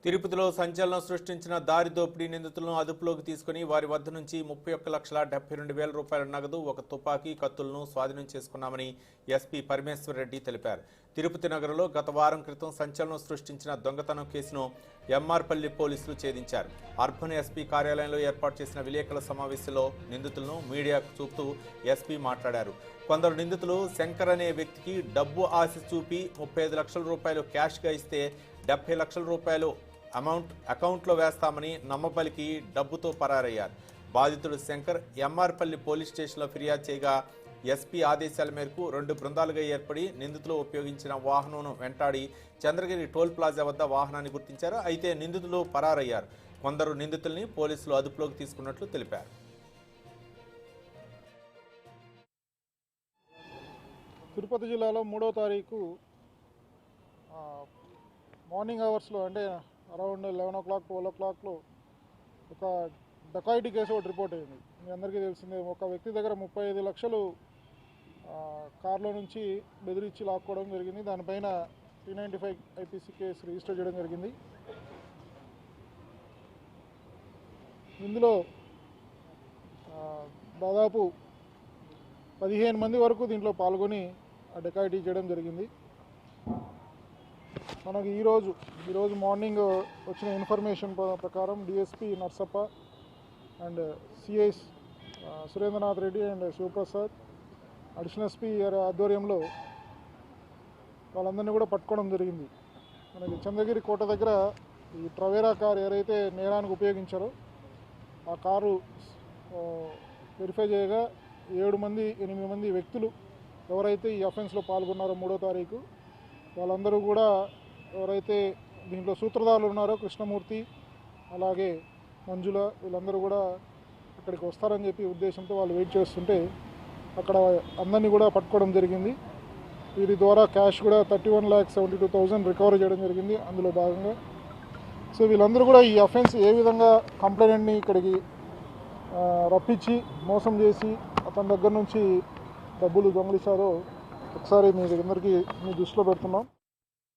తిరుపతిలో సంచలనం సృష్టించిన దారి దోపిడీ నిందితులను అదుపులోకి తీసుకుని వారి వద్ద నుంచి 31,72,000 రూపాయల నగదు, ఒక తుపాకీ, కత్తులను స్వాధీనం చేసుకున్నామని ఎస్పీ పరమేశ్వర్ రెడ్డి తెలిపారు. తిరుపతి నగరంలో గత వారం క్రితం సంచలనం సృష్టించిన దొంగతనం కేసును ఎంఆర్పల్లి పోలీసులు ఛేదించారు. అర్బన్ ఎస్పీ కార్యాలయంలో ఏర్పాటు చేసిన విలేకరుల సమావేశంలో నిందితులను మీడియాకు చూపుతూ ఎస్పీ మాట్లాడారు. కొందరు నిందితులు శంకర్ అనే వ్యక్తికి డబ్బు ఆశ చూపి 35 లక్షల రూపాయలు క్యాష్గా ఇస్తే 70 లక్షల రూపాయలు అకౌంట్లో వేస్తామని నమ్మబలికి డబ్బుతో పరారయ్యారు. బాధితుడు శంకర్ ఎంఆర్పల్లి పోలీస్ స్టేషన్లో ఫిర్యాదు చేయగా ఎస్పీ ఆదేశాల మేరకు 2 బృందాలుగా ఏర్పడి నిందితులు ఉపయోగించిన వాహనం వెంటాడి చంద్రగిరి టోల్ ప్లాజా వద్ద వాహనాన్ని గుర్తించారు. అయితే నిందితులు పరారయ్యారు. కొందరు నిందితుల్ని పోలీసులు అదుపులోకి తీసుకున్నట్లు తెలిపారు. తిరుపతి జిల్లాలో 3వ తారీఖు మార్నింగ్ అవర్స్లో అంటే అరౌండ్ 11 o'clock 12 o'clockలో ఒక డకాయిటీ కేసు ఒకటి రిపోర్ట్ అయింది. మీ అందరికీ తెలిసిందే, ఒక వ్యక్తి దగ్గర 35 లక్షలు కార్లో నుంచి బెదిరించి లాక్కోవడం జరిగింది. దానిపైన 395 IPC కేసు రిజిస్టర్ చేయడం జరిగింది. ఇందులో దాదాపు 15 మంది వరకు దీంట్లో పాల్గొని ఆ డకాయిటీ చేయడం జరిగింది. మనకి ఈరోజు మార్నింగ్ వచ్చిన ఇన్ఫర్మేషన్ ప్రకారం DSP Narasappa and CIs Surendranath Reddy and Shivaprasad, additional SP ఆధ్వర్యంలో వాళ్ళందరినీ కూడా పట్టుకోవడం జరిగింది. మనకి చంద్రగిరి కోట దగ్గర ఈ ట్రవేరా కారు ఎవరైతే నేరానికి ఉపయోగించారో ఆ కారు వెరిఫై చేయగా 8 మంది వ్యక్తులు ఎవరైతే ఈ అఫెన్స్లో పాల్గొన్నారో 3వ తారీఖు వాళ్ళందరూ కూడా ఎవరైతే దీంట్లో సూత్రధారులు ఉన్నారో కృష్ణమూర్తి అలాగే మంజుల వీళ్ళందరూ కూడా అక్కడికి వస్తారని చెప్పి ఉద్దేశంతో వాళ్ళు వెయిట్ చేస్తుంటే అక్కడ అందరినీ కూడా పట్టుకోవడం జరిగింది. వీరి ద్వారా క్యాష్ కూడా 31,72,000 రికవర్ చేయడం జరిగింది. అందులో భాగంగా సో వీళ్ళందరూ కూడా ఈ అఫెన్స్ ఏ విధంగా కంప్లైంట్ని ఇక్కడికి రప్పించి మోసం చేసి అతని దగ్గర నుంచి డబ్బులు దొంగిలించారో ఒకసారి మీ దృష్టిలో పెడుతున్నాం.